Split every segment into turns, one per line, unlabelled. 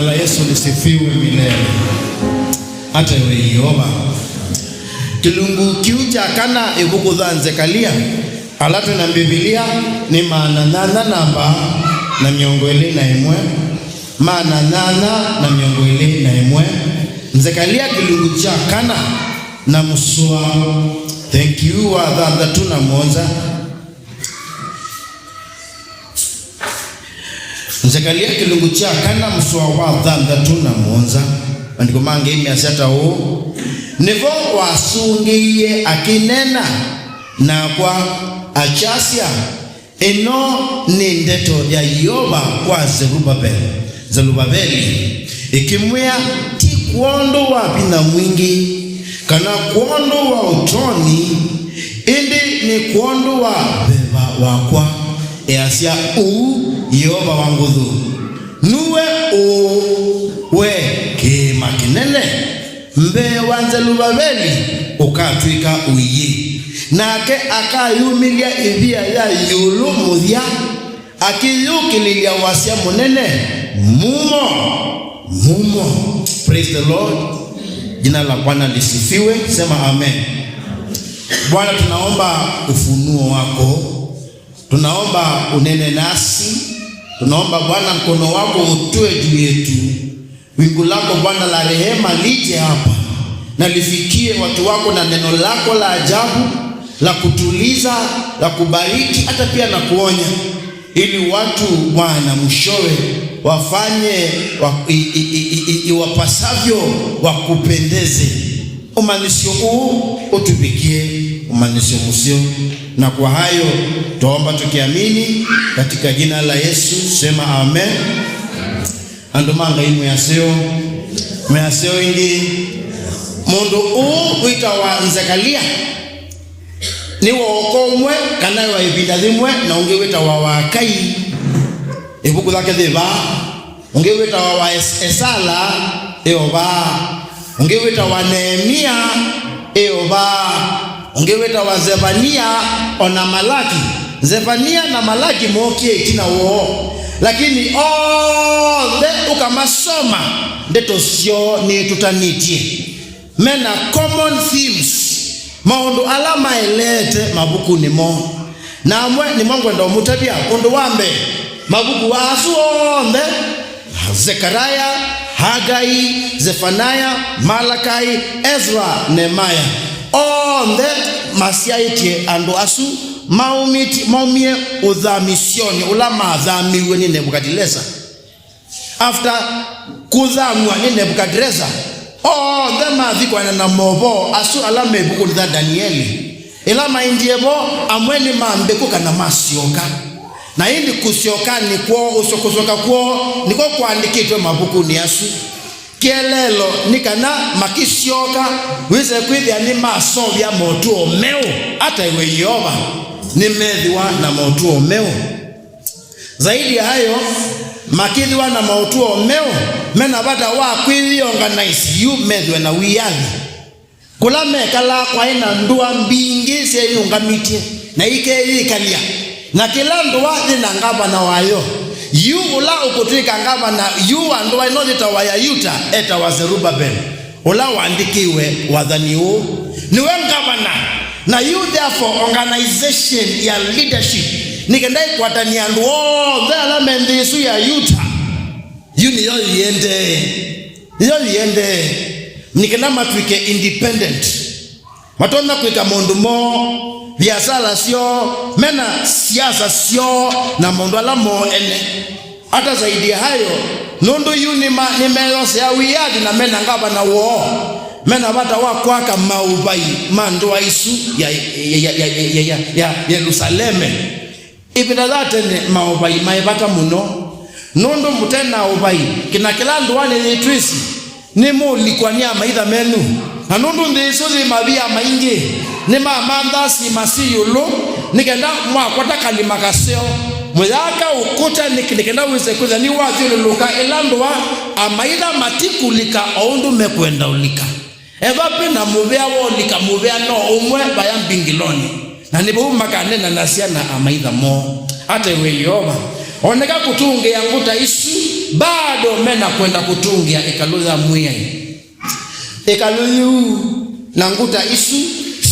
Jina la Yesu lisifiwe milele. Hata iwe Yehova kilungu kiucha kana ibukudhanze kalia alatu na Biblia ni maana nana namba na miongo ile na imwe maana nana na miongo ile na imwe nzekalia kilungu cha kana na muswa. Thank you wa dhanda tuna monza nzekalia kilungu cha kana muswa wa dhanda tuna monza andiko mange imiasata o nivo wasungiye akinena na kwa achasia eno ni ndeto ya Yehova kwa Zerubabeli ikimwea ti kuondo wa bina mwingi kana kuondo wa utoni indi ni kuondo wa beba wakwa easia Yehova wangudhu nuwe we kimakinene mbe wa Zerubabeli ukatwika uyi nake akayumilia ibia ya yulu muthia akiyukililia wasia munene mumo. Praise the Lord. Jina la Bwana lisifiwe. Sema amen. Bwana, tunaomba ufunuo wako, tunaomba unene nasi, tunaomba Bwana mkono wako utue juu yetu, wingu lako Bwana la rehema lije hapa na lifikie watu wako na neno lako la ajabu la kutuliza, la kubariki, hata pia na kuonya, ili watu Bwana mwishowe wafanye iwapasavyo wakupendeze. Umanisio huu utupikie umanisio musio, na kwa hayo tuomba tukiamini katika jina la Yesu. Sema amen. Andumanga imu yaseo ingi mundu wita wa nzekalia ni wokomwe kana wa ibinda dhimwe na ungeweta wa wakai ebuku zake dhiva ungeweta wa Esala eoba ungeweta wa Nehemia eoba ungeweta wa Zefania ona Malaki. Zefania na Malaki mokie itina wo, lakini the ukamasoma ndeto sio ni tutanitie mena common themes maundu alama elete mabuku nimo na mwe ni mongo ndo mutabia undu wambe mabuku wasu onde Zekaria, Hagai, Zefanaya, Malakai, Ezra, Nehemiah onde masiaitie andu asu maumie udhamisioni ulama adhamiwe ni Nebukadneza. After kudhamwa ni Nebukadneza the mathiko na mobo asu alama ebuku za Danieli ilama indiebo amweni mambeku kana masioka na indi kusioka ni kwa usokosoka kwa niko kuandikitwe mabuku ni asu kielelo nikana makisioka wise kwithia ni masovya motu omeo hata iwe Yehova ni medhiwa na motu omeo. Zaidi ya hayo makidhiwa na motu omeo mena bata wa kwili organize you medhiwa na wiyali kula mekala kwa ina ndua mbingi se yungamitie na ike ikalia na kila ndua ina ngaba na wayo yu ula ukutika ngaba na yu andua inozita waya yuta eta wa Zerubabeli ula wandikiwe wadhaniu niwe ngabana na you therefore organization ya leadership nikendai kwa taniandu the alamendi isu ya yuta yu ni yoliende nikenda matwike independent matona kwika mundu mo biasala sio mena siasa sio na mundu alamo ene hata zaidi hayo nundu yu ni meyose ya wiyadi na mena ngaba na wo mena bata wakwaka maubai mandu wa isu ya Yerusaleme ibida zatene maubai maibata muno nundu mutena ubai kina kila nduwane ni twisi ni muli kwa ni amaitha menu na nundu ndisuzi mabia maingi ni mamanda si masiyulu nikenda mwakwata kalima kaseo mwaka ukuta nikenda wise kuza ni wazi luka elandwa amaitha matikulika oundu mekwenda ulika evapi na muvea wolika muvea no umwe bayambingiloni na nibu makanena nasia na amaitha mo hata iwe Yehova oneka kutunge yanguta isu bado mena kwenda kutungia ikaluza mwiyai ikaluyu na nguta isu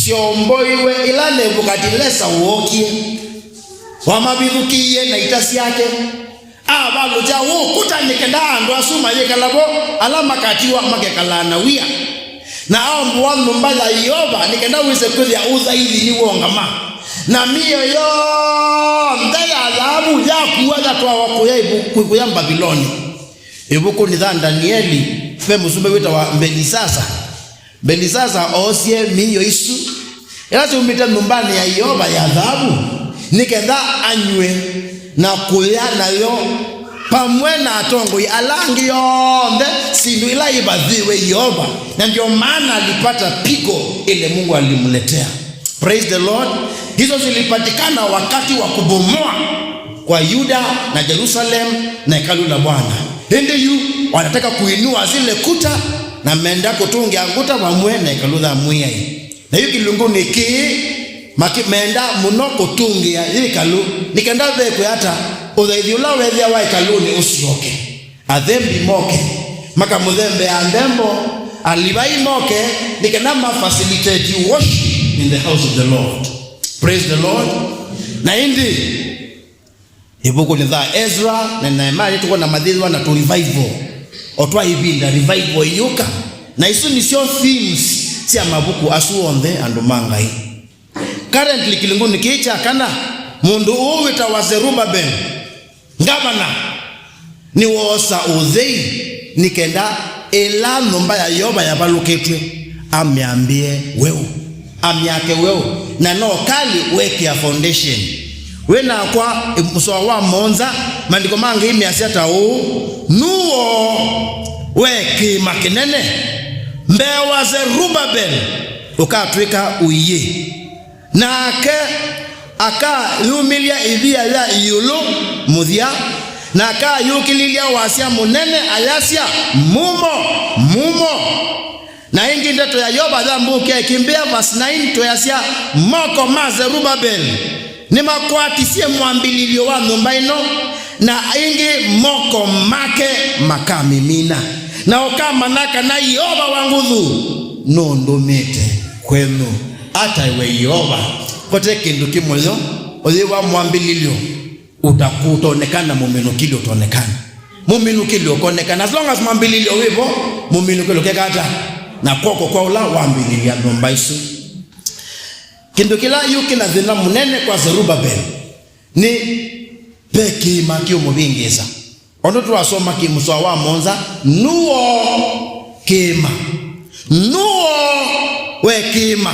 siomboiwe ilale bukatilesa uokie wamabithukie na itasi yake abaluja kuta nikenda ando asuma yekalabo alama katiwa makekalana wia na aombu wa mbala yoba nikenda wise kulia uza hivi ni wongama na mio yo ndaya adhabu ya kuwaza kwa wakoya ibuku ya Babiloni ibuku ni Danieli fe musumbe wita wa Belisasa osie mio isu elasi umita numbani ya yoba ya adhabu nikenda anywe na kuya nayo pamwe na atongo alangi yonde sindu ila ibadhiwe yoba na ndio maana alipata pigo ile Mungu alimletea. Praise the Lord. Hizo zilipatikana wakati wa kubomoa kwa Yuda na Jerusalem na hekalu la Bwana. Yu wanataka kuinua zile kuta na menda kutungia nguta pamwe na hekalu la Mwiyai na hiyo kilunguni menda muno kutungia hekalu nikenda veko hata udhaidhiula wethia wa hekaluni usioke athembi moke maka muthembe andembo alibai moke nikenda facilitate worship in the house of the Lord. Praise the Lord. Na indi ibuku ni Ezra na Nehemia tuko na madhizwa na to revival otwa ibinda revival yuka na isu ni sio themes sia mabuku asuonde andumangai currently kilinguni kicha kana mundu uwita wa Zerubabel ngabana ni wosa uthei nikenda ela nomba ya yoba ya baluketwe amiambie wewe amiake wewe na no kali weke ya foundation wena kwa msowa wa monza mandiko mangi imiasiata nuo weke makinene mbewa Zerubabel ukatwika uye na aka yumilia idhia ya iyulu muthia na aka yukililia wasia munene ayasia mumo na ingi ndeto ya yoba dhambu kia kimbia verse 9 to yasia moko ma Zerubabel ni makwatisie mwambililio wa numbaino na ingi moko make makamimina na okamanaka na yoba wangudhu nondomete kwenu ata iwe yoba kote kindu kimoyo oziwa mwambililio utakutonekana muminukilio utonekana muminukilio konekana as long as mwambililio wivo muminukilio kekata na koko kwa ula wambililia nombaisu kindu kila yuki na dhina munene kwa Zerubabel ni peki makio mubingisa ondo tuwasoma kimuswa wa monza nuo kima we kima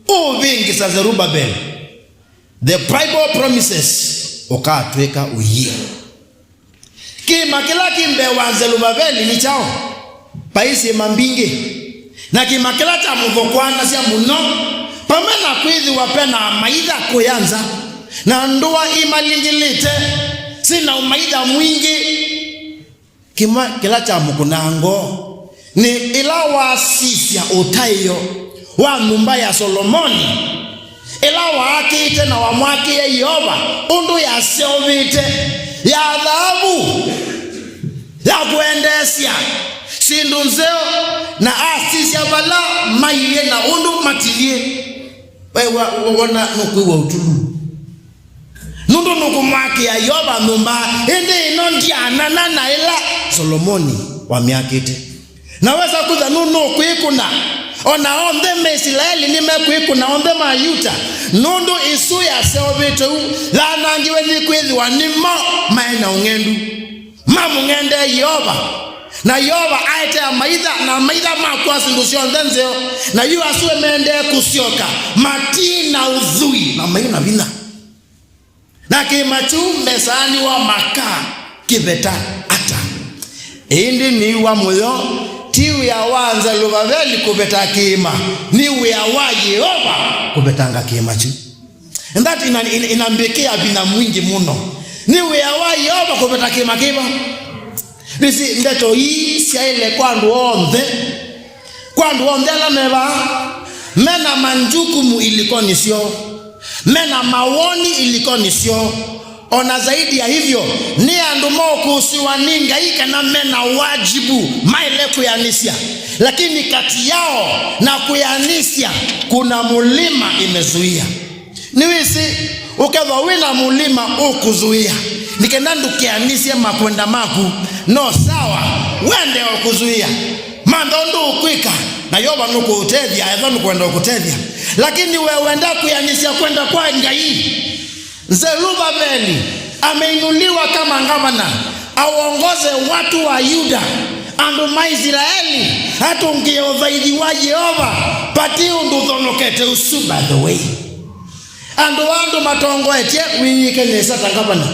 ubingisa Zerubabel the Bible promises ukatweka uye kima kila kimbe wa Zerubabel ni chao paisi mambingi na kima kila cha muvokwana siya muno pamena kuidhi wapena maidha kuyanza na ndoa imalingilite sina umaidha mwingi kima kila cha mukunango ni ila wasisia utayo wa numba ya Solomoni ila wakite na wamwaki ya Yoba undu ya seovite ya dhahabu ya kuendesia sindunzeo na asisia bala maiye na undu matilie wewe wana nukuwa utulu nundu nukumwaki ya Yoba numba ende inondiana na ila Solomoni wa miakite naweza kuza nunu kuikuna ona onde Israeli nimekuikuna onde mayuta nundu isu ya seobitu la nangiwe ni kwezi wanimo maena ungendu mamungende Yoba na Yoba aite maidha na maidha makwa sindusio ndenzeo na yu asuwe mende kusioka matina udhui na maina vina na kimachu mesani wa maka kibeta ata indi ni wa moyo tiwi ya wanza Zerubabeli kubeta kima niwe ya waji Yoba kubetanga kima chu and that inambikia bina mwingi muno niwe ya waji Yoba kubeta kima nisi ndeto hii siya ile kwandu onde la meba mena manjukumu iliko nisio mena mawoni iliko nisio ona zaidi ya hivyo ni andumo kuhusiwa ninga ika na mena wajibu maile kuyanisia, lakini kati yao na kuyanisia kuna mulima imezuia. Niwisi ukewa wina mulima ukuzuia nikenda ndukianisia makwenda maku no sawa wende ukuzuia mandondo ukwika na yoba nuku utethia edho nukwenda ukutethia, lakini wewenda kuyanisia kwenda kwa ngai. Zerubabeli ameinuliwa kama ngavana aongoze watu wa Yuda andu maisraeli hatungie uthaidi wa Jehova pati undu thonokete usu. By the way andu matongo etie wiike nesa tangavana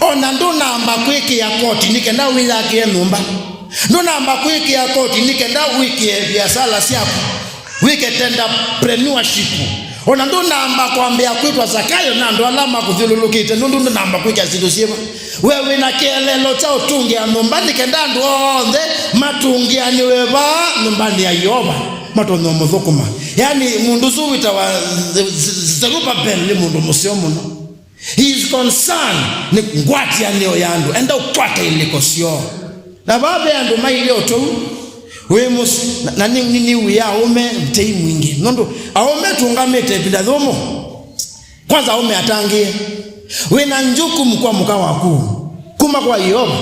ona ndunamba kwiki ya koti nikenda wilakie nyumba, ndunamba kwiki ya koti nikenda wiki biashara siapo wiki tenda entrepreneurship, ona ndunamba kwambia kwitwa Zakayo na ndo alama kuthululukite ndunamba kwiki asidosiema wewe na kielelo cha utungia nyumba nikenda ndo onthe matungia ni weba nyumbani ya Yoba matono muthukuma. Yani mundu zuwita wa Zerubabeli mundu musio muno. He is concerned ni ngwati ya neo yandu enda ukwate iliko sio na babe yandu maili oto wemus na nini uya ume mtei mwingi nondo aume tungamete bila dhomo kwanza aume atangie wena njuku mkwa mka waku kuma kwa Yoba,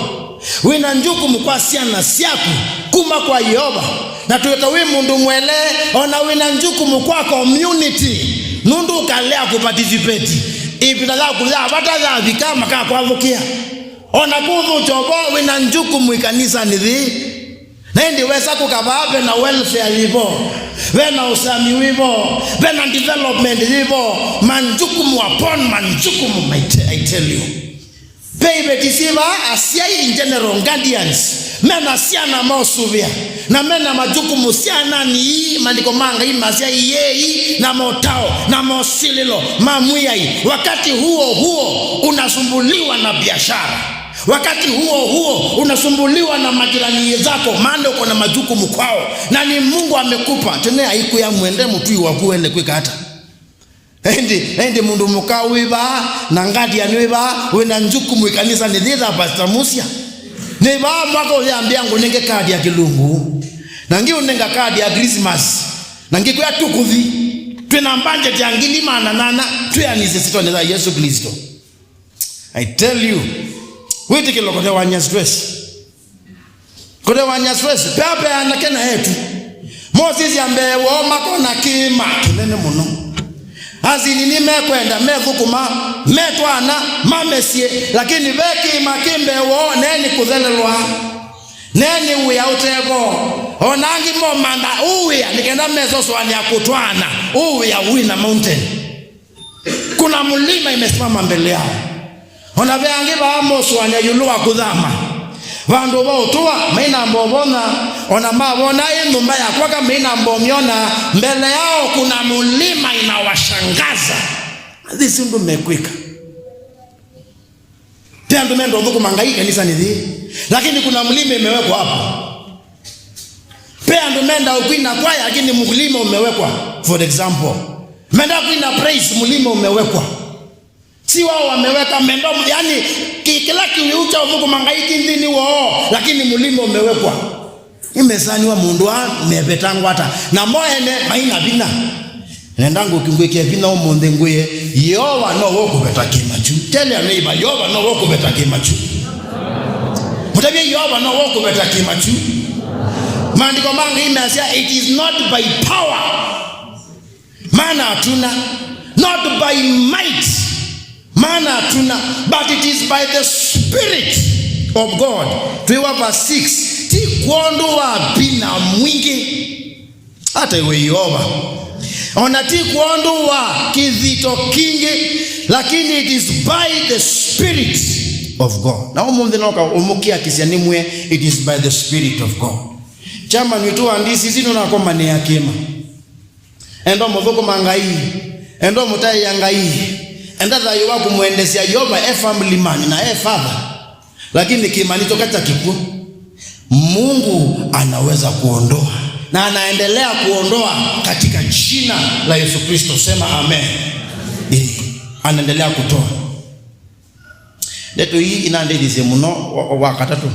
wena njuku mkwa siana siaku kuma kwa Yoba na tuyota we mundu mwele ona wena njuku mkwa community nundu ukalea kuparticipate ipitala kula bataza vikama kama kwa vukia ona kudhu chobo wena njuku mwikanisa nithi na ndi wesa kukababe na welfare libo wena usami wibo wena development libo manjukumu upon manjukumu. I tell you baby tisiva asia in general guardians mena siana mausuvia na mena majukumu siana ni mandiko manga imasia yei na motao na mosililo mamuyai. Wakati huo unasumbuliwa na biashara, wakati huo unasumbuliwa na majirani zako maana uko na majukumu kwao na ni Mungu amekupa tena haiku ya mwende mtu wakuende kwika hata endi mundu mukawiba na ngadi ya niba wena njukumu ikanisa ni thitha Pastor Musia niba mwako yambia ngo nenge kadi ya kilungu na ngi unenga kadi ya Christmas na ngi kwa tukuthi twina mbanje jangili mana nana tuyanize sitone za Yesu Kristo. I tell you witi kilo kote wanya stress pepe anakena yetu Moses ambewo makona kima tunene muno azini ni mekwenda methukuma metwana mamesie lakini beki makimbewo neni kuthelelwa neni uya utego onangi momanda uya nikenda meso swani ya kutwana uya wina mountain kuna mulima imesimama mbele yao ona beangi ba moswani yulua kudhama vandu botua maina mbobona ona mabona nyumba ya kwaka maina mbomiona mbele yao kuna mulima inawashangaza. This ndo mekwika tendo mendo ndugu mangaika kanisa nithi lakini kuna mulima imewekwa hapa pia ndo menda ukwina kwaya lakini mulima umewekwa. For example menda kwina praise mulima umewekwa si wao wameweka mendo yani kila kiucha uvuko mangaiki ndini wao lakini mulima umewekwa imesani wa mundu wa mebetangwa hata na moene maina bina nendangu kingweke bina umonde ngwe Yoba no woko betake machu tele aneiba Yoba no woko betake machu mutabia Yoba no woko betake machu maandiko manga imeasia it is not by power mana atuna not by might mana tuna but it is by the Spirit of God. Tuiwa verse 6 ti kuondo wa bina mwingi hata iwe Yoba ona ti kuondo wa kizito kingi lakini it is by the Spirit of God. Na umunde noka umukia kisianimwe it is by the Spirit of God. Chama nitu andisi zino na koma ne yakema endo mudhuko mangai endo mutai yangai enda dhayo wako muendesia Yoba family man na father lakini kimanito kata kiku Mungu anaweza kuondoa na anaendelea kuondoa katika jina la Yesu Kristo. Sema amen. Anaendelea kutoa Leto hii inandelize muno wakatatu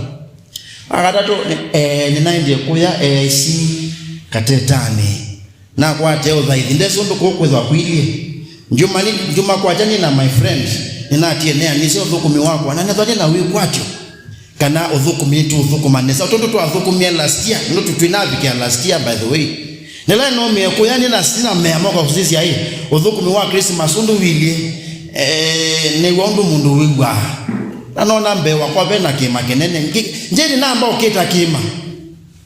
ninaende kuya si katetani na kwa teo zaidi ndezo ndo kukweza kwilie njuma kwa jani na my friend ninatienea nisio dhukumi wako ananadhani na wewe kwacho kana udhukumi tu udhukuma nesa utondo tu udhukumi last year ndo tutwinabikia last year by the way nela no me ko yani na sina me amoka kusisi ai udhukumi wa Christmas ndo wilie ne wondo mundu wigwa nanona mbewa kwa bena kima kenene njeri namba oketa kima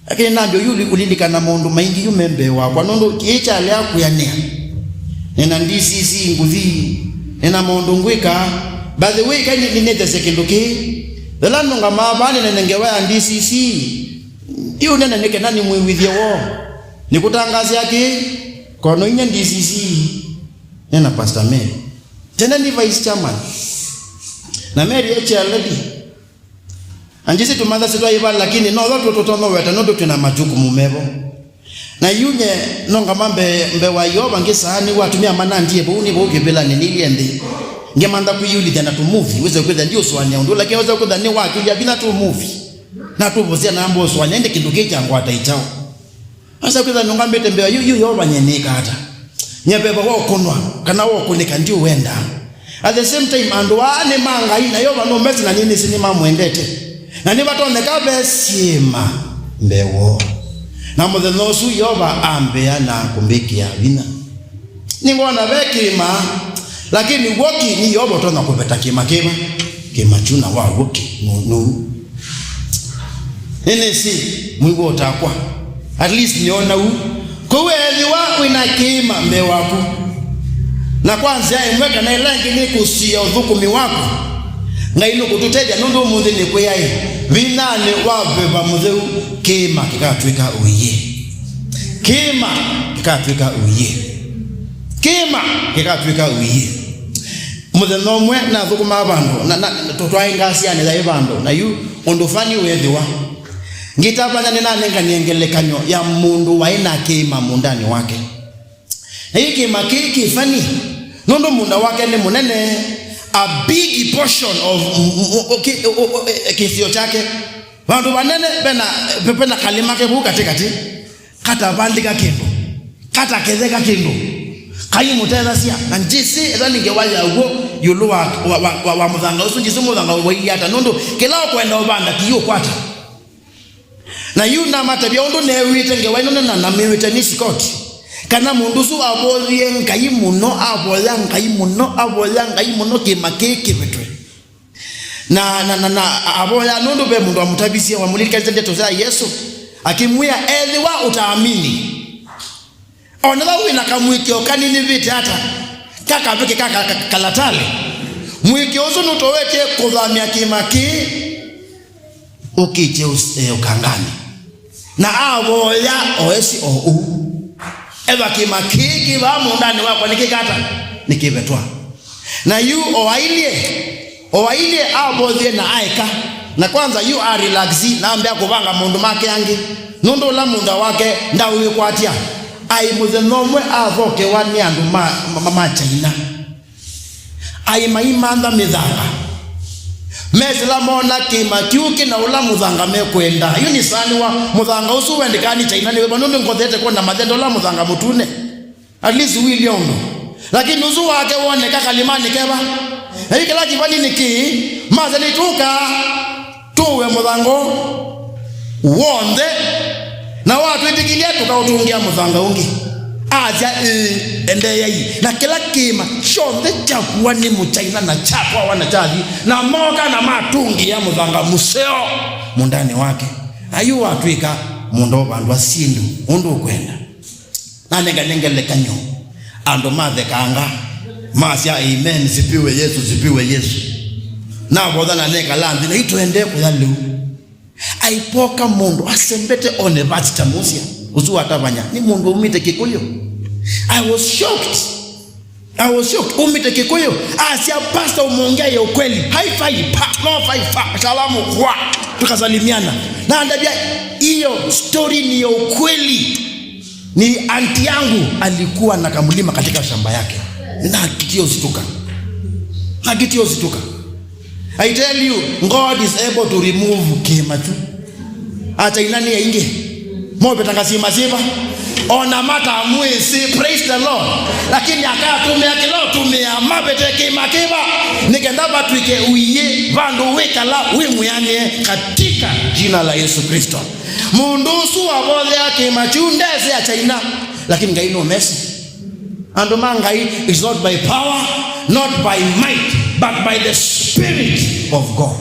lakini nambyo yuli ulindika na mundu maingi yumembewa kwa nondo kicha lya kuyanea nena ndisisi nguvi nena mundu ngwika by the way kani ninete sekendoke delano ngama bani nenengewa ndisisi iyo nena neke nani mwiwithie wo nikutangaza yake kono inya ndisisi nena Pastor Mary tena ni vice chairman na Mary lady anjisi tumanza sitwa iba lakini no watu no weta no tuna majukumu mebo na yunye nonga mambe wa yoba ngisani watumia manandie buni boke bela niliende ngemanda kuyuli tena tu movie weze kwenda ndio swanya ndo lakini weze kwenda ni watu ya bila tu movie na tu bozia na ambo swanya ende kinduke changu ataichao asa kwenda nonga mbete mbewa yu yoba nyenika hata nyebeba wao kunwa kana wao kunika ndio wenda at the same time ando ane manga ina yoba no mesi na nini sinima muendete na ni bato nekabe siema mbewo na mo the nosu yoba ambea na kumbekia vina ningona bekima lakini woki ni yobo tona kupeta kima chuna wa woki no nene si mwigo utakwa at least niona u kuwezi wako ina kima mbewako na kwanza imweka na ilangi ni kusia udhukumi wako ngaino kututeja nondo munde ne kweyai vinane wabeba muzeu kima kikatwika uye muze nomwe na dhukuma abantu na totwaye ngasi ane dai bando na yu ondofani wedhiwa ngitapanya nene nganiengelekanyo ya mundu waina kima mundani wake na hiki makiki fani nondo munda wake ni munene a big portion of kisio chake bandu banene bena kalima ke buka tekati kata bandika kendo kata kezeka kendo kayimu tena sia na njisi edani ngewaja ugo yulu wa mudhanga usunjisi mudhanga wiyata nondo kelao kwenda obanda kiyo kwata na yu na matabia ondo newite ngewaino na mewite ni sikoti kana mundusu abolie nkayimuno aboya nkayimuno kemakeke betwe na aboya nondo be mundu amutabisia wa mulika ndeto za Yesu akimwia edhiwa utaamini onela wina kamwikio kanini vite hata kaka vike kaka kalatale mwikio zo nutoweke kudhamia kimaki ukiche ukangani na aboya oesi eva kimakiki ba mundani wako nikikata nikibetwa na yu oailie abodhe na aika na kwanza yu are relaxi na ambia kuvanga mundu make yangi nondo la munda wake ndawe kwatia ai muze nomwe avoke wani andu mama China ai maimanda midhanga mesela mona kimakiuki na ula mudhanga mekwenda yuni sani wa mudhanga usu wendekani China ni weba nondo ngodhete kwa na madendo la mudhanga mutune at least William lakini uzu wake wone kakalimani keba hiki la kivani niki mazali tuka tuwe mudhango uonde na watu itikilia tukautungia mudhanga ungi aja endeye hii na kila kima chonde chakuwa ni mchaina na chakwa wanachadi na moga na matungi ya mudhanga museo mundani wake ayu watuika mundo bandu asindu undu kwenda na nenga kanyo ando madhe kanga masya amen zipiwe Yesu na bodha na neka landi na ituende kuyalu aipoka mundu asembete one bati tamusia uzu atabanya ni mundu umite kikuyo I was shocked umite kikuyo asya pastor umeongea ya ukweli haifai salamu kwa tukasalimiana na andabia hiyo story ni ya ukweli ni anti yangu alikuwa na kamulima katika shamba yake na kitio zituka I tell you, God is able to remove kimachu. Acha inani ya inge. Mo betakasima siba. Ona mata mwezi, praise the Lord. Lakini akatumia kilo tumia mabete kimakiba. Nikenda batwike uye vandu wekala wimuyane katika jina la Yesu Kristo. Mundusu wabole kimachundeze ya China. Lakini ngai no mercy. Ando mangai is not by power, not by might, but by the Spirit of God.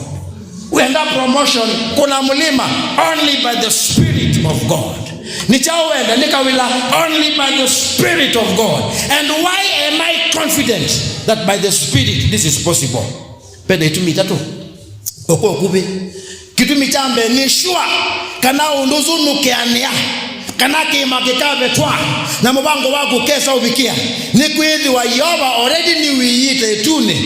Uenda promotion kuna mulima only by the Spirit of God. Nichawenda nikawila only by the Spirit of God. And why am I confident that by the Spirit this is possible? Pede tumitatu oko kube kitumi chambe ni sure kana unduzu nukeania kana kima kikabe twa na mubango wako kesa ubikia ni kweli wa Yoba already ni wiyite tune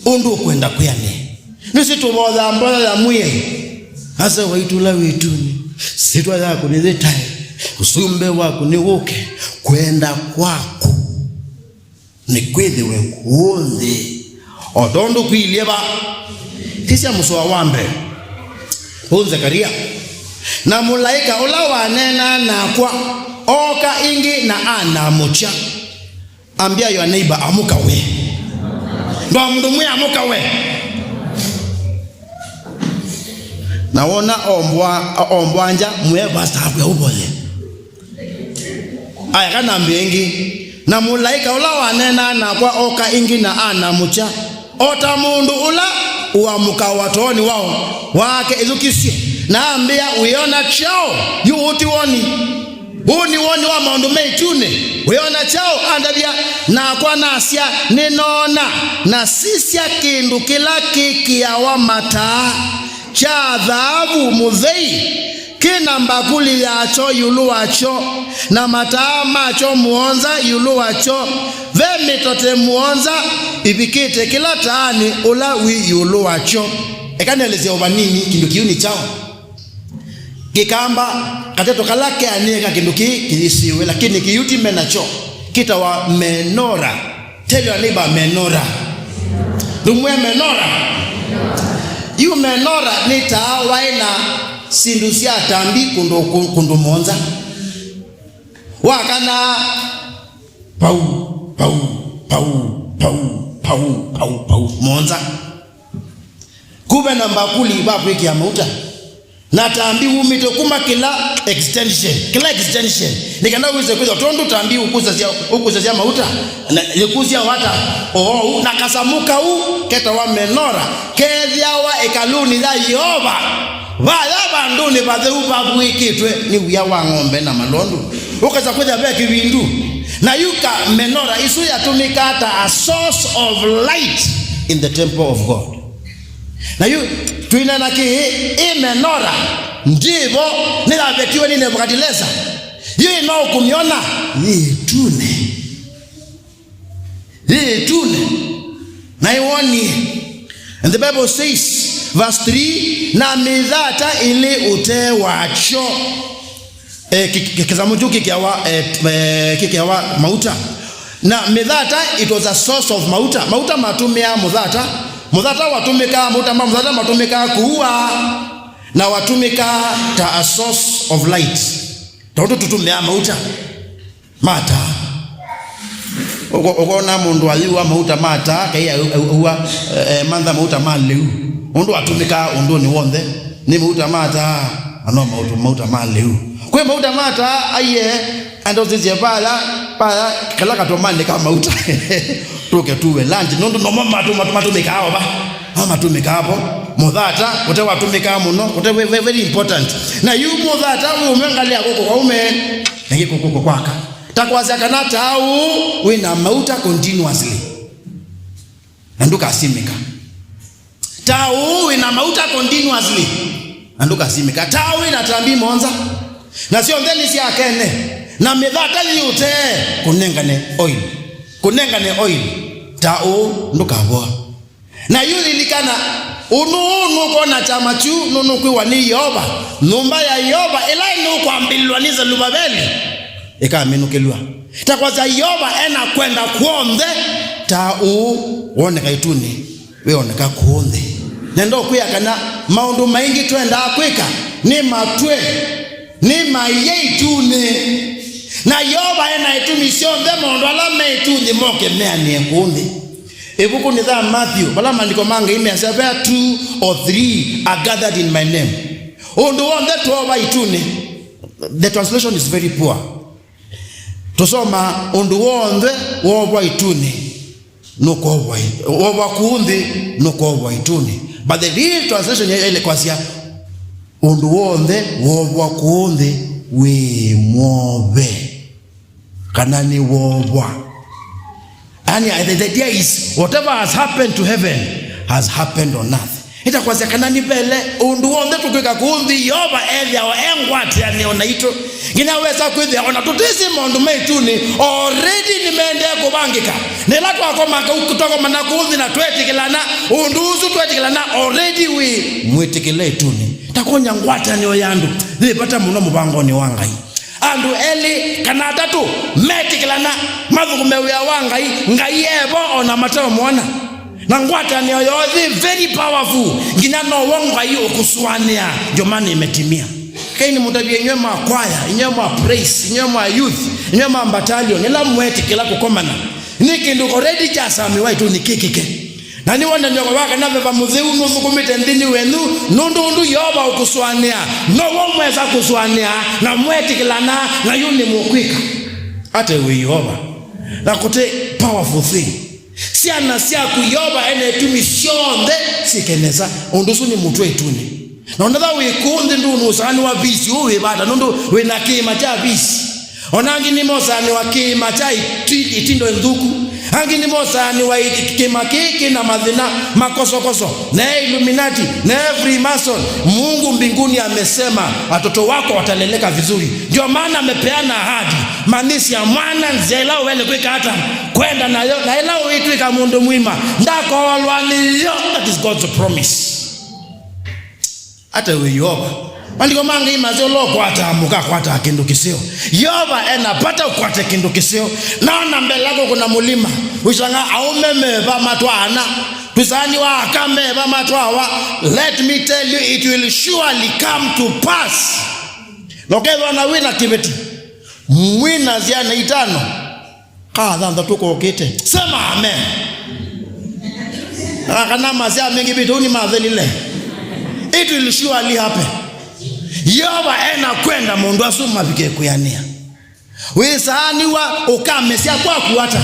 undu kwenda kuyane nisi tuboza mbola la muye hasa waitula wituni sitwa yako ni zetai usumbe wako ni woke kwenda kwako ni kweli we kuonde odondo kuilieba kisa muswa wambe Zekaria na mulaika ula wanena na kwa oka ingi na ana mucha ambia your neighbor amuka we ndo mndu mwe amuka we naona ombwanja mwe basta hapo ubole aya kana mbengi na mulaika ula wanena na kwa oka ingi na ana mucha ota mundu ula uamuka watoni wao wake ezukisie naambia uiona chao yu uti woni buni woni wa maundu meitune uiona chao andabia na kwa nasia ninona na sisia kindu kila kiki ya wa mata cha dhahabu mudhei kina mbakuli yacho yulu wacho na mataa macho muonza yulu wacho vemitote muonza ibikite kila taani ula wi yulu wacho ekaneleze obanini kindu kiuni chao kikamba kateto kalake aneka kindu kilisiwe lakini kiyuti menacho kita wa menora tell your neighbor menora dumwe menora yu menora ni tawaina sindusia tambi kundu monza wakana pau monza kube na mbakuli babu iki ya mauta na tambi umito kuma kila extension nikana uweze kuza tondu tambi ukuzazia mauta na yekuzia wata na kasamuka keta wa menora kezia wa ekaluni za Yehova wala banduni badhe ubabu ikitwe ni uya wa ng'ombe na malondu ukaza kuja beki windu na yuka menora isu yatumika hata a source of light in the temple of God na yu tuina na ki menora ndivo nilabekiwe ni Nebukadneza yu inao kumiona yitune na iwoni. And the Bible says verse 3 na midhata ili ute wacho kikizamuju kikiawa mauta na midhata it was a source of mauta matumia mudhata watumika mudhata matumika kuua na watumika ta a source of light toto tutumia mata ukona mundu aliwa mauta mata kaya uwa manda mauta maleu mundu atumika undu ni wonde ni mauta mata ano mauta maleu kwa mauta mata aye ando zizi pala kala katomane kama mauta toke tuwe lunch nondo no mama matumika hapo ba mama tumika hapo mudhata wote watumika muno wote very important na yu mudhata umengalia koko kwa ume ngi koko kwaka takwaza kanata au wina mauta continuously nanduka asimika tau wina mauta continuously nanduka asimika tau wina tambi monza na sio ndeni si akene na medhata yote kunengane oil tau nduka boa na yuli likana unu kona chamachu nunu kwa ni Yoba numba ya Yoba ila kwa mbilwaniza lubabeli eka amenukelwa takwaza Yoba ena kwenda kuonde tau wone kaituni we oneka kuonde nendo kuyakana maundu maingi twenda kwika ni matwe ni mayeitune na yoba ena itumisio ndemondo ala meitune moke meanie kundi ebuku ni tha Matthew bala mandiko manga imesa where 2 or 3 are gathered in my name undu wonde toba itune. The translation is very poor. Tosoma undu wonde woba itune nuko woba kundi nuko woba itune. But the real translation ile kwasia undu wonde woba kundi we mobe kanani woba. And the idea is whatever has happened to heaven has happened on earth. Itakwazia kanani bele undu wonde tukwika kundi yoba evya wa engwati ya neonaito ginaweza kwithia ona tutisi mondu meituni already nimeende kubangika nilatu akomaka ukutoko mana kundi na twetikilana unduzu twetikilana already we mwetikile ituni takonya ngwati ya neoyandu zipata muno mubangoni wangai andu eli kanatatu metikilana mathukumewia wangai ngai ebo ona matao mwana na ngwata ni yoyozi very powerful ngina no wonga hiyo kuswania ndio maana imetimia. Kaini mutabie nyema kwaya nyema praise nyema youth nyema battalion ila mweti kila kukomana niki nduko ready chasa miwaitu nikikike na ni wona nyoko waka na baba muzeu nusukumite ndini wenu nundu yoba ukuswania no womweza kuswania na mweti kila na yuni mukwika hata we yoba na kote powerful thing siana sia kuyoba ene tumisionde sikeneza undusu ni mtu etuni na ondaba we kundi ndu usani wa bisi uwe bada nundu we na kima cha bisi onangi ni mosani wa kima cha itindo nduku angi ni mosani wa kima kiki na madhina makoso na Illuminati na Freemason. Mungu mbinguni amesema watoto wako wataleleka vizuri, ndio maana amepeana ahadi manisi ya mwana nzela wele kwika hata kwenda na ila uitwika mundu mwima ndako walwaniyo. That is God's promise. Hata we yoba mandiko manga imaze loko atamuka kwata kindu kisio yoba ena pata ukwate kindu kisio naona mbele yako kuna mulima ushanga aumemeba matwana tusani wa akameba matwawa. Let me tell you, it will surely come to pass. Lokewa na wina kibeti mwina ziana itano kadha ndatuko okete sema amen. Akana mazia mengi bituni madhelile. It will surely happen. Yoba ena kwenda mundu asuma bike kuyania wisani wa ukamesia kwa kuwata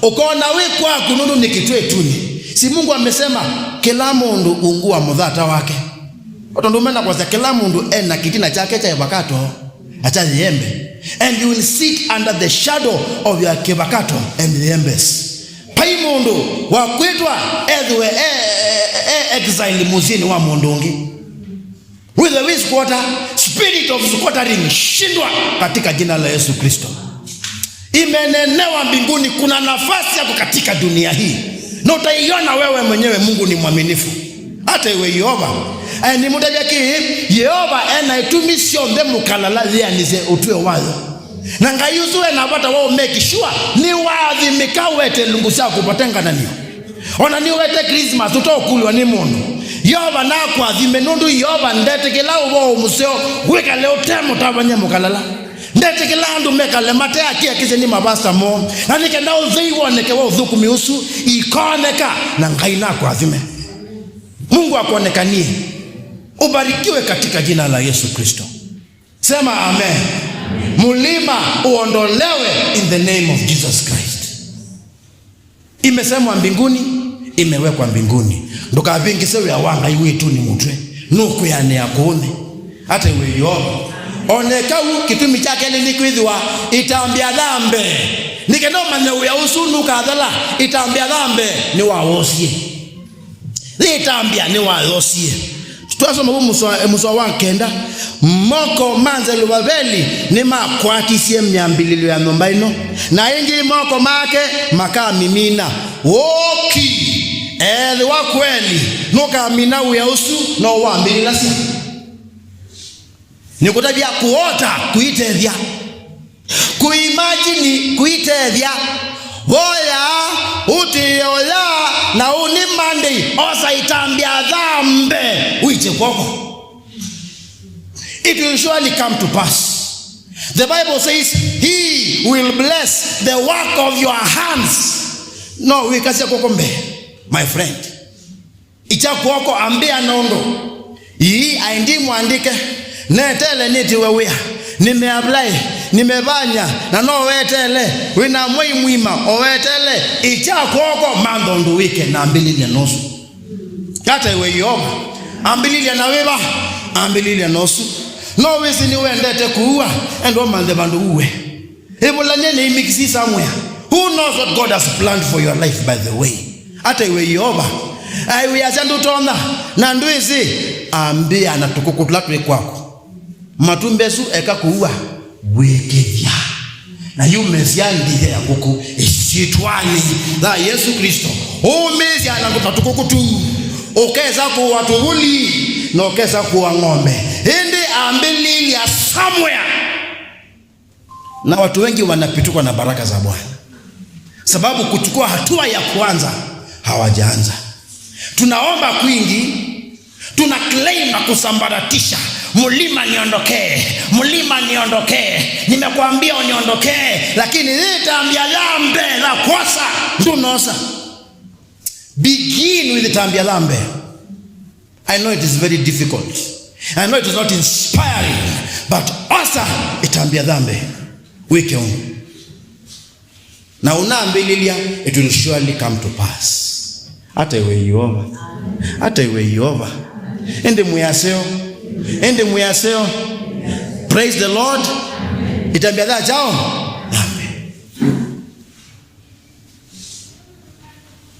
ukona we kwa kununu nikitwe tuni. Si Mungu amesema kila mundu ungua mudhata wake otondumena kwa kila mundu ena kitina chake cha bakato acha yembe and you will sit under the shadow of your kebakato and the embers. Pai mundu wa kwitwa edwe exile muzini wa mundungi with the wish quarter spirit of squattering shindwa katika jina la Yesu Kristo. Imenenewa mbinguni kuna nafasi yako katika dunia hii na utaiona wewe mwenyewe. Mungu ni mwaminifu. Hata iwe Yehova ni mudajaki Yehova ena itumisio ndemu kalala lianize utue wazo na ngayuzue na bata wao make sure ni wazi mikawete lungusa kupatenga nani ona ni wete Christmas utokulwa ni mundu Yehova na kwa dhimenundu Yehova ndete kila wao museo weka leo temo tabanye mukalala ndete kila andu mekale mate akia kise ni mabasta mo na nikenda uziwoneke wa udhuku miusu ikoneka na ngaina kwa dhime. Mungu akuonekanie. Ubarikiwe katika jina la Yesu Kristo. Sema amen. Mulima uondolewe in the name of Jesus Christ. Imesemwa mbinguni, imewekwa mbinguni. Ndoka vingi sewe ya wanga iwe tu ni mutwe nuku ya ne yakone hata iwe Yoba oneka kitumi chake ni kwithwa itaambia dhambe nikendo mane ya usunu kadhala itaambia dhambe ni waosie itaambia ni waosie. Tutasoma muswa wakenda moko manze lubabeli ni makwakisie 200 ya nomba ino na ingi moko make maka mimina woki wa kweli nuka mina uya usu no wambili lasi ni kutabia kuota kuitethia kuimagine kuitethia boya utioya na uni Monday osa itambia dhambe uiche kwako. It will surely come to pass. The Bible says he will bless the work of your hands. No, we kasi kwako mbe, my friend. Icha kwako ambia nondo. Hii aindi muandike netele niti wewe. Nimeapply, nimebanya na no wetele. Wina mwai mwima owetele icha kwako mandondu wike na 2.5. Kata iwe yoba. 2 na weba, 2.5. No wisi ni wendete kuua endo mande bandu uwe. Emulanye ni mixi somewhere. Who knows what God has planned for your life, by the way? Ata iwe yoba. Aiwe ajandu tonda. Na nduizi ambia na tukukutlatwe kwako. Matumbesu eka kuua wekevya. Na yu mesia ndiye ya kuku isitwani da Yesu Kristo. Mesia na kutatukukutu. Okeza kuwa tuhuli na okeza kuwa ng'ombe. Hindi ambili ya somewhere. Na watu wengi wanapituka na baraka za Bwana, sababu kuchukua hatua ya kwanza hawajaanza. Tunaomba kwingi, tuna claim na kusambaratisha. Mulima niondokee, mulima niondokee, nimekuambia uniondokee, lakini nitaambia lambe la kosa ndunosa. Begin with tambia lambe. I know it is very difficult. I know it is not inspiring, but also itambia lambe wiki on. Na unaambililia, it will surely come to pass. Hata iwe Yehova, hata iwe Yehova. Ende muyaseo. Praise the Lord. Itambia dha chao. Amen.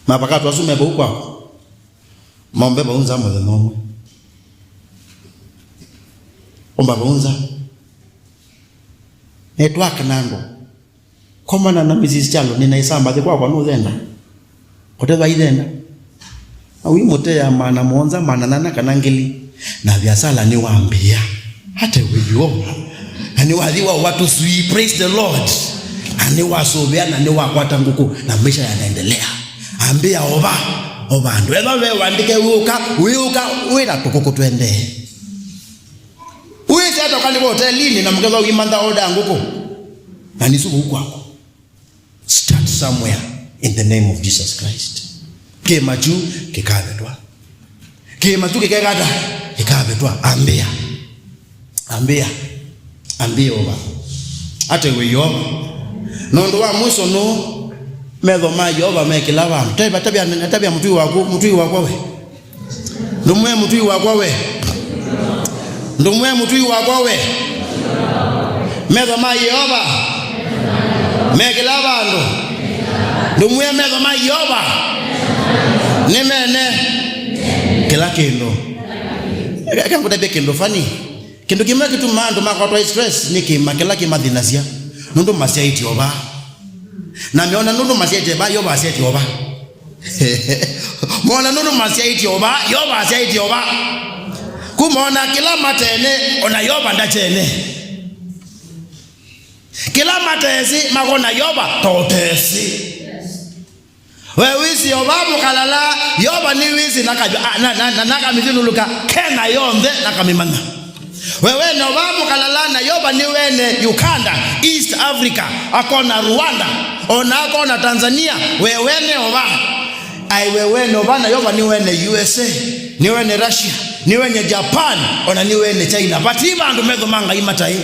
Mapakatu asume kwa maombe baunza mo the normal. Omba baunza. Network nango. Koma na Mrs. Chalo nina isamba kwa no thenda. Koteva idenda. Awi mote ya mana monza mana nana kanangeli. Na vyasala ni waambia. Hata wewe. Ani wadhiwa watu sui, praise the Lord. Ani wasobea na ni wakwata nguku na maisha yanaendelea. Ambia oba ndo wewe waandike uka na tukuku twende. Uwezi hata kali hotelini na mgeza uimanda order nguku. Na nisubu huko. Start somewhere in the name of Jesus Christ. Kemaju kikabetwa. Kemaju kikagada kikabetwa. Ambia oba. Hata iwe Yoba. Nondo wa mwiso no medho ma Yoba mekila bantu. Tabia mutui wako we. Ndumwe mutui wako we. Medho ma Yoba mekila bantu. Ndumwe medho ma Yoba. Nimene kila kendo. Kangu tabe kendo fani. Kendo kima kitu mando makwa stress niki makela kimadhinazia. Nundo masia iti oba. Na meona nundo masia iti oba Yoba asia iti oba. Mona nundo masia iti oba Yoba asia iti oba. Kumona kila matene ona Yoba ndachene. Kila matesi makona Yoba totesi. Wewisi Yoba mukalala Yoba ni wisi nakamithunuluka kena yonde nakamimana. Wewe no babu kalala na Yoba ni wene Uganda, East Africa, akona Rwanda, ona akona Tanzania, wewe ne oba. Ai wewe no bana Yoba ni wene USA, ni wene Russia, ni wene Japan, ona ni wene China. Batiba ndo mezo manga imatai.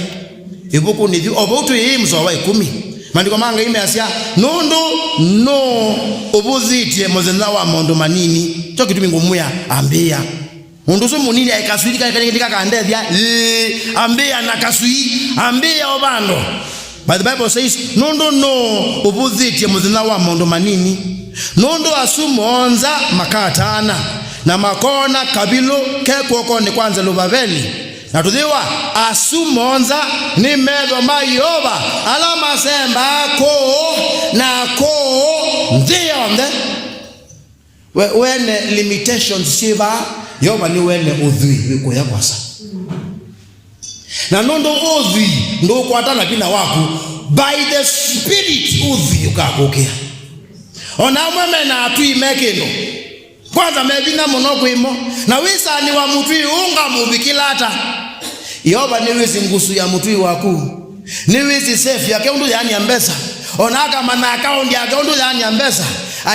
Ibuku ni obutu hii msowa 10. Mandiko manga ime asia nondo no obuzitie mozenza wa mondo manini. Choki tumingo muya ambia. Unduso munini aikasuilika katika kandethia ambia nakasui ambia obando. But the Bible says nondo no obuzitie muzinza wa mondo manini. Nondo asumonza makatana na makona kabilo kekoko ni kwanza Lubaveli. Na tudhiwa asumonza ni medho ma Yoba alama semba ko na ko ndionde. When limitations shiva Yoba ni wene udhui wiko ya kwasa. Na nondo udhui ndo kwa tana kina waku by the spirit udhui ukakokea. ona mweme na atui mekino kwanza mebina muno kwimo na wisa ni wa mutui unga mubikilata Yehova ni wizi ngusu ya mutui waku ni wizi safe yake undu yani ambesa onaka mana account yake undu yani ambesa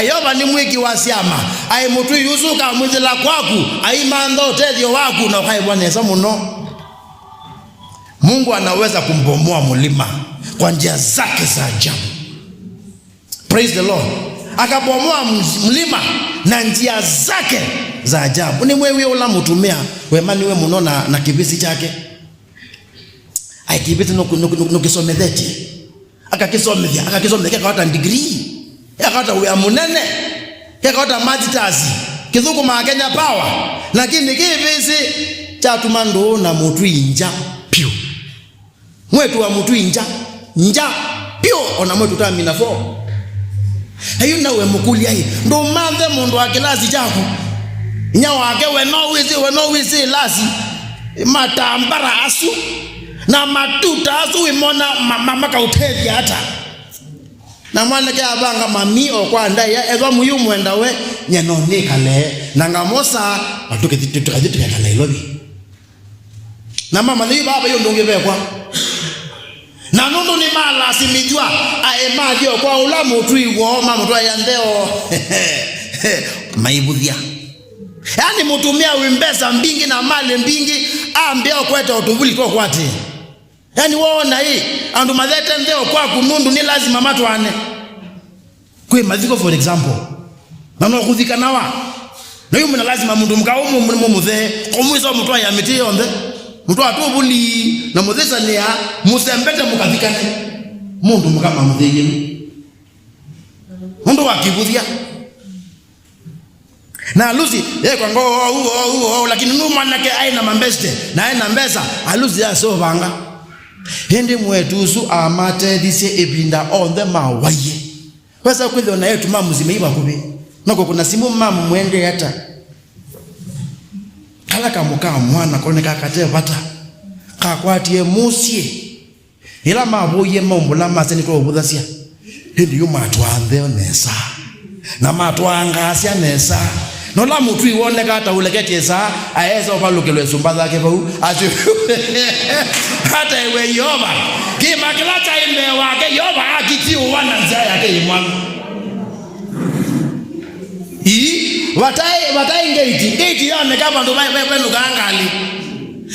Yehova ni mwiki wa siama ai mutui yusuka mwizila kwaku ai mando tedio waku na ukaibwaneza muno. Mungu anaweza kumbomoa mulima kwa njia zake za ajabu. Praise the Lord. Akabomoa mlima na njia zake za ajabu. Ni wewe ula mutumia wemani we muno na kibisi chake. Ai kibisi nukisometheti. Akakisomethia akawata degree. Akawata uya munene. Akawata majitazi. Kithuku Kenya power. Lakini kibisi chatumando na mutu inja pio. Mwetu wa mutu inja pio ona mwetu tamina 4. Hayu na we mukuli ai ndo manthe mundu wa kilasi chako nya wake we no wizi lasi matambara asu na matuta asu imona mama kautethi hata na mwana ke abanga mami okwa ndai ezo muyu mwenda we nyenoni kale na ngamosa batuke tukajituka kale lobi na mama ni baba yo ndonge bekwa na nundu ni mala simijua aemadio kwa ula mutu iwo mamutu ayandeo maibuthia yani mutumia wimbesa mbingi na mali mbingi ambeo kweta utuvuli kwa kwati yani waona hii andu mazete ndeo kwa kunundu ni lazima matwane kwe maziko for example nano kuthika nawa na yu muna lazima mundu mkaumu muthe kumwiso mutu ayamiti yonde mutu atubuli na muthesa niya musembete mukathikane mundu mukama mutheyenu mundu wakibuthia na alusi kwa ngo lakini nu manake aina mambeste na aina mbesa alusi ya so vanga hindi mwetusu amate dise ebinda on the mawaye wasa kwitho na yetu mamu zimeiba kubi nako kuna simu mamu mwende hata kala kamuka mwana koneka kate bata kakwatie musie ila mabuye mombula maseni ko budhasia hindi yuma twanthe nesa na matwangasia nesa no la mutu iwone kata ulekete sa aeza obalukelwe sumba zake bau ati hata iwe Yehova kima kilata ile wake Yehova akiti uwana nzaya yake imwana watai ngeti yone kama ndo kwenu kangali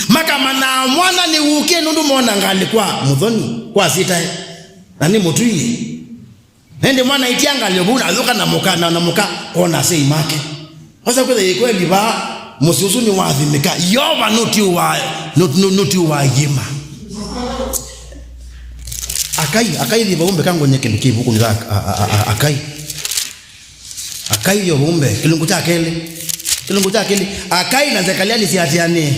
maka mana mwana ni uke nundu mona ngali kwa mudhoni kwa sita nani mutui nende mwana itianga lebuna azuka na muka ona sei make sasa kwa kweli ba musiusu ni wathimika Yehova nuti wa yima akai libaumbe kango nyeke likivu huko niza akai yo bombe kilungu chake akai na zakaliani siatiane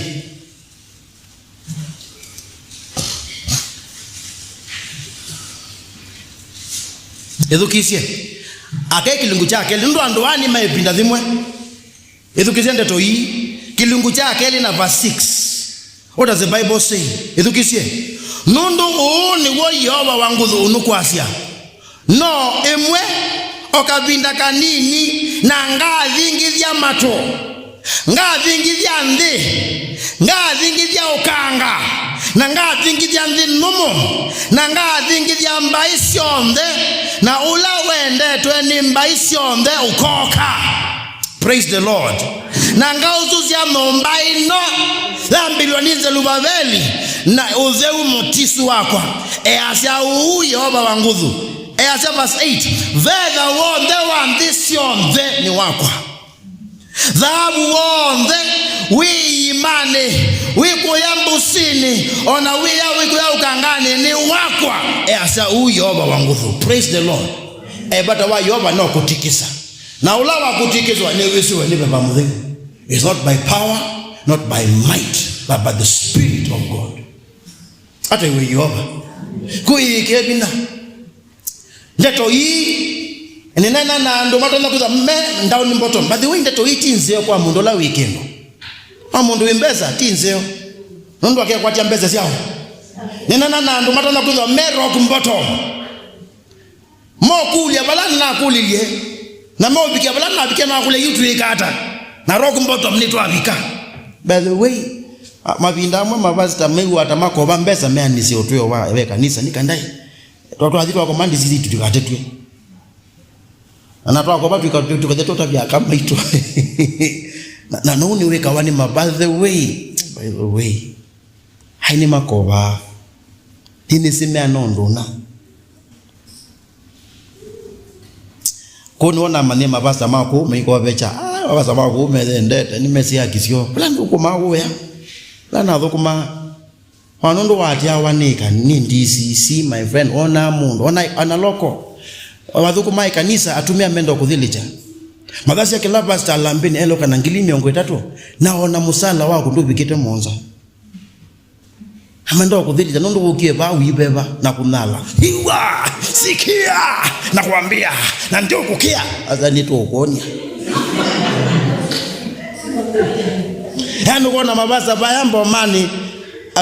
edukisie akai kilungu chake ndo andoani maipinda thimwe edukisie ndeto hii kilungu chake na verse 6. What does the Bible say? Edukisie nundu ni wo Yehova wangu unukwasia no emwe okabinda kanini na ngathingithia mato ngathingithia nthi ngathingithia ukanga na ngathingithia nthi numu na ngathingithia mbai cionthe na ula wendetwe ni mbai cionthe ukoka. Praise the Lord. Na ngauzuzia mbai no lambilionize lubaveli na uzeu motisu wakwa asia uu Yehova wanguzu asia verse 8 vega wonde wandisione ni wakwa dhahabu wonde wiimane wikuyambusini ona wikuya ukangani ni wakwa asia uu Yehova wanguzu. Praise the Lord. Bata wa Yehova no kutikisa na ula wa kutikizwa ni wisiwe ni baba mudhingi. It's not by power, not by might, but by the Spirit of God. Ata iwe Yehova kuikebina ndeto hii nena na ndo matona kuza me down bottom. But the way ndeto hii tinzeo kwa mundu la weekend mundu imbeza tinzeo nundu akia kwatia mbeza siao nena na ndo matona kuza me rock bottom mo kulia balani na kulilie Na mo bikia bala na bikia na kule yutu ikata. Na roku mboto mnitu abika. By the way, mabinda mwa mabazita mewa atamako bambesa mea nisi otuyo wa kanisa nikandai. Tuwa zitu wako mandi zizi tutikatetwe. Anatoa kwa batu tukatetota vya kama ito. Na nuni weka wani by the way. Haini makoba. Hini sime anondona. Kuni wana mani mabasa mako meiko becha. Mabasa mako mezendete ni mesi ya kisio. Plano kuma uwe. Plano kuma wanondo watia wanika ni DCC my friend ona mundu ona analoko. Wadhuku mai kanisa atumia mendo kuthilicha. Magasi ya kila pastor lambini eloka na ngili miongo itatu. Naona musala wako ndio bikite monza. Amendo kuthilicha nondo ukie ba uibeba na kunala. Hiwa sikia na kuambia na ndio kukia azani tu ukonia. Hano kona mabasa bayambo mani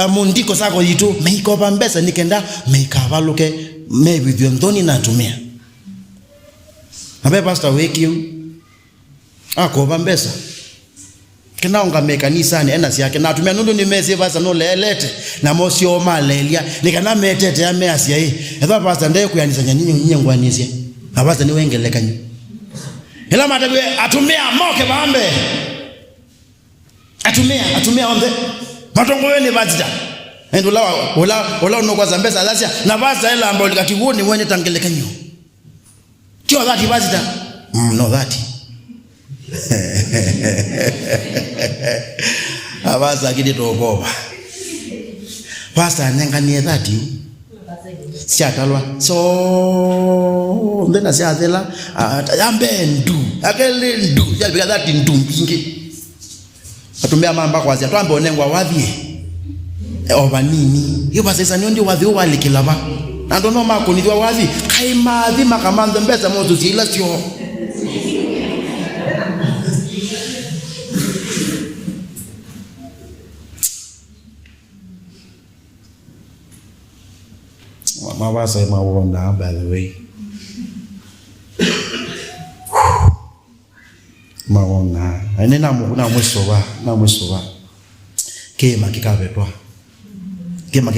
mundiko sako yitu meiko pambesa nikenda meikavaluke maybe vyondoni natumia. Abe pastor weki ako pambesa kena unga mekanisa ni ena siake natumia nundu ni mesi basa no lelete na mosio malelia nikana metete ya measia hii eba pastor ndeye kuyanisanya nyinyi ngwanisia na pastor ni wengeleka nyi ila matabe atumia moke bambe atumia onde matongo wene bazita endo ola no kwa zambesa alasia na basa ela ambao likatiwoni mwenye tangeleka nyo kio that bazita no that abasa kidi tokoba pastor nenga ni that siatalwa so ndena siatela yambe ndu akele ndu yabika that ndu mbingi atumia mamba kwa zia twambe onengwa wathie oba nini hiyo basa ndio wathi walikilaba na ndo no makonithwa wathi kai mathi makamanthe mbesa mozo zila sio mabasa mawonda by the way maona ene na mwisoba kema kikabetwa kema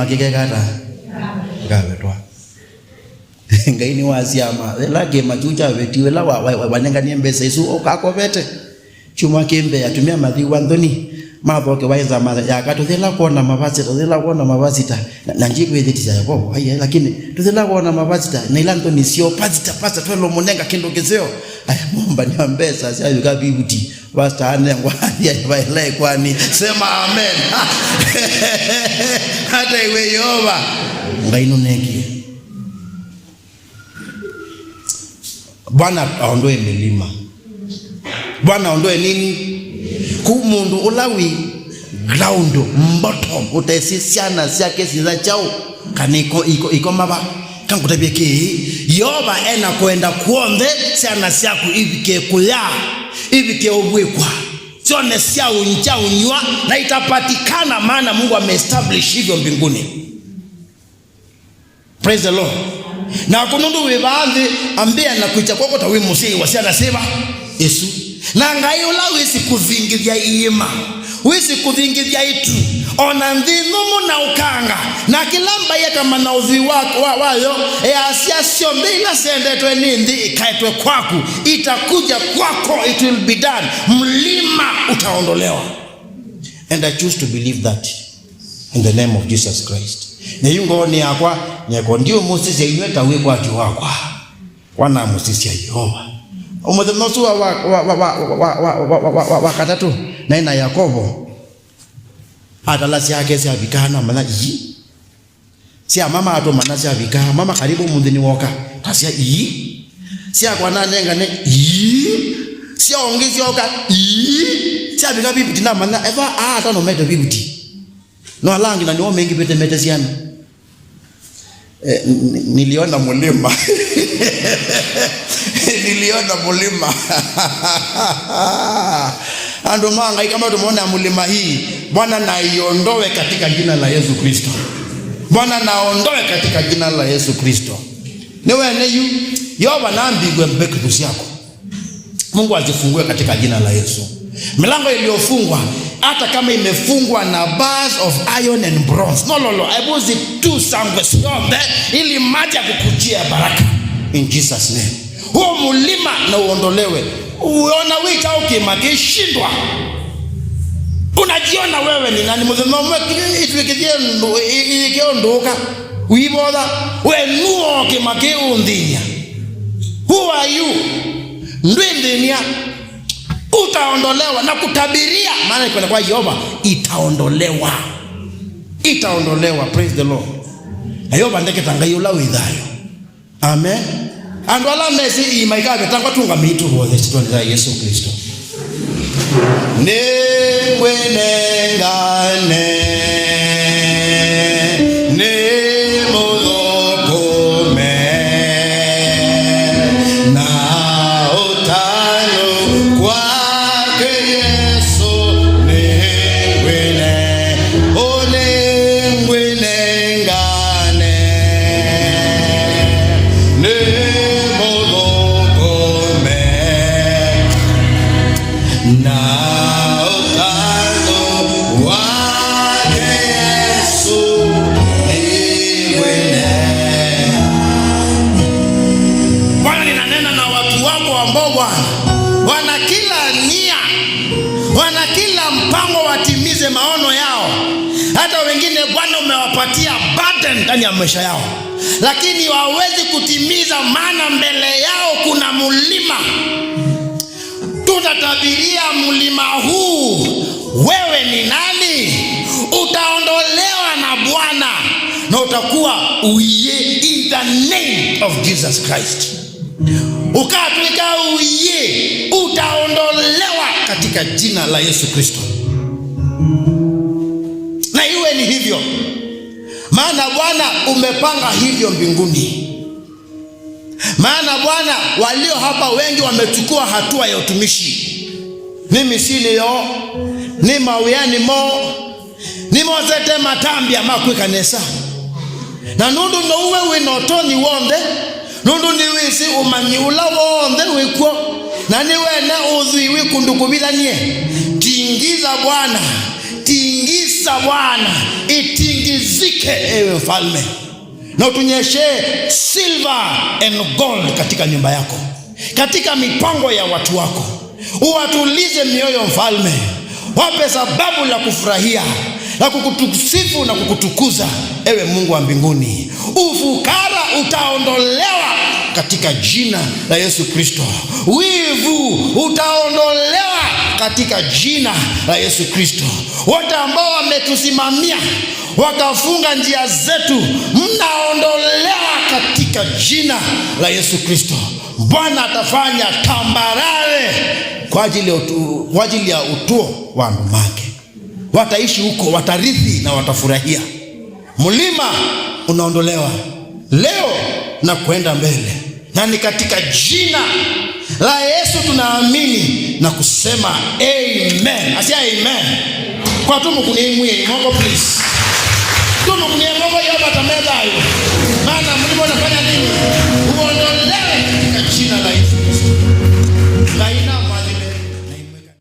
kikekata kabetwa ngaini waziama la kema chucha betiwe la wanenga niembesa isu okakobete chuma kembe atumia madhi wandoni maboke waiza madha yakatu thela kuona mabazita na njiko yethiti ya Yakobo haya lakini tuthela kuona mabazita na ilanto ni sio pazita pasa twelo monenga kindokezeo aya momba ni ambesa sia yuka bibuti basta anengwa ya baile kwani sema amen hata iwe Yehova ngaino neki Bwana aondoe milima Bwana aondoe nini kumundu ulawi ground bottom utesisiana siake siza chao kaniko iko maba kangutabye ki Yoba ena kwenda kuonde siana siaku ibike kuya ibike obwekwa sione sia unja unywa na itapatikana maana Mungu ameestablish hivyo mbinguni. Praise the Lord. Na kunundu webaanzi ambia na kuicha kwako tawi musei wasiana sema Yesu na ngayo la wisi kuvingithia iima wisi kuvingithia itu ona ndhinumu na ukanga na kilamba yeka mana uthi wayo asia sio mbila sendetwe nindi ikaetwe kwaku itakuja kwako it will be done mlima utaondolewa. And I choose to believe that in the name of Jesus Christ. Na yungo ni akwa nyeko ndio musisi yenyweta wekwa kiwakwa wana musisi ya Yehova umothe nosu wa katatu na ina Yakobo atalasi yake sia vikana mana yi sia mama ato mana sia vikana mama karibu mundini woka tasia yi sia kwa nanenga ne yi sia ongezi woka yi sia vika bibuti na mana eva ata no meto bibuti no alangi na niwo mengi pete mete siana niliona mulima niliona mulima ando manga kama tumeona mulima hii Bwana na iondoe katika jina la Yesu Kristo. Bwana naondoe katika jina la Yesu Kristo. Niwe yu Yoba naambigwe mbeki yako. Mungu azifungue katika jina la Yesu. Milango iliyofungwa, hata kama imefungwa na bars of iron and bronze, no, aibuzi tu sangwe siombe ili maji yakukujia baraka in Jesus name. Huo mulima na uondolewe. Uona wika ukimagishindwa, unajiona wewe ni nani? Mudhema ikiondoka uiboda wenuo kimage undinya. Who are you? Ndwendenia utaondolewa na kutabiria, maana iko kwa Yoba itaondolewa. Praise the Lord. Ayoba ndeke tangayola widhayo. Amen. Andwala mesi imaikabe tangwa tunga mitu bode chitwa Yesu Kristo. Ne wenengane maono yao. Hata wengine Bwana umewapatia burden ndani ya maisha yao, lakini hawawezi kutimiza, maana mbele yao kuna mulima. Tutatabiria mulima huu, wewe ni nani? Utaondolewa na Bwana na utakuwa uye in the name of Jesus Christ. Ukatwika uye, utaondolewa katika jina la Yesu Kristo. Na iwe ni hivyo, maana Bwana umepanga hivyo mbinguni. Maana Bwana walio hapa wengi wamechukua hatua ya utumishi. Mimi siniyo ni mawiyani mo ni mozete matambi amakwe kanesa. Na nundu no uwe winotoni wonde, nundu ni wisi umanyi ula wonde wikwo, na niwe na udhui wikundukubila nye. Tingiza Bwana, tingisa Bwana, itingizike ewe mfalme. Na utunyeshe silver and gold katika nyumba yako, katika mipango ya watu wako. Uwatulize mioyo mfalme, wape sababu la kufurahia, la kukutukusifu na kukutukuza ewe Mungu wa mbinguni. Ufukara utaondolewa katika jina la Yesu Kristo. Wivu utaondolewa katika jina la Yesu Kristo. Wote ambao wametusimamia wakafunga njia zetu, mnaondolewa katika jina la Yesu Kristo. Bwana atafanya tambarare kwa ajili ya utuo wa ndumake. Wataishi huko, watarithi na watafurahia. Mlima unaondolewa leo na kwenda mbele, na ni katika jina la Yesu tunaamini na kusema amen. Asia amen. Kwa tumu kuniimwe Mungu please. Tumu kuniimwe Mungu yoba tameza hayo. Maana mlima unafanya nini? Uondolewe katika jina la Yesu.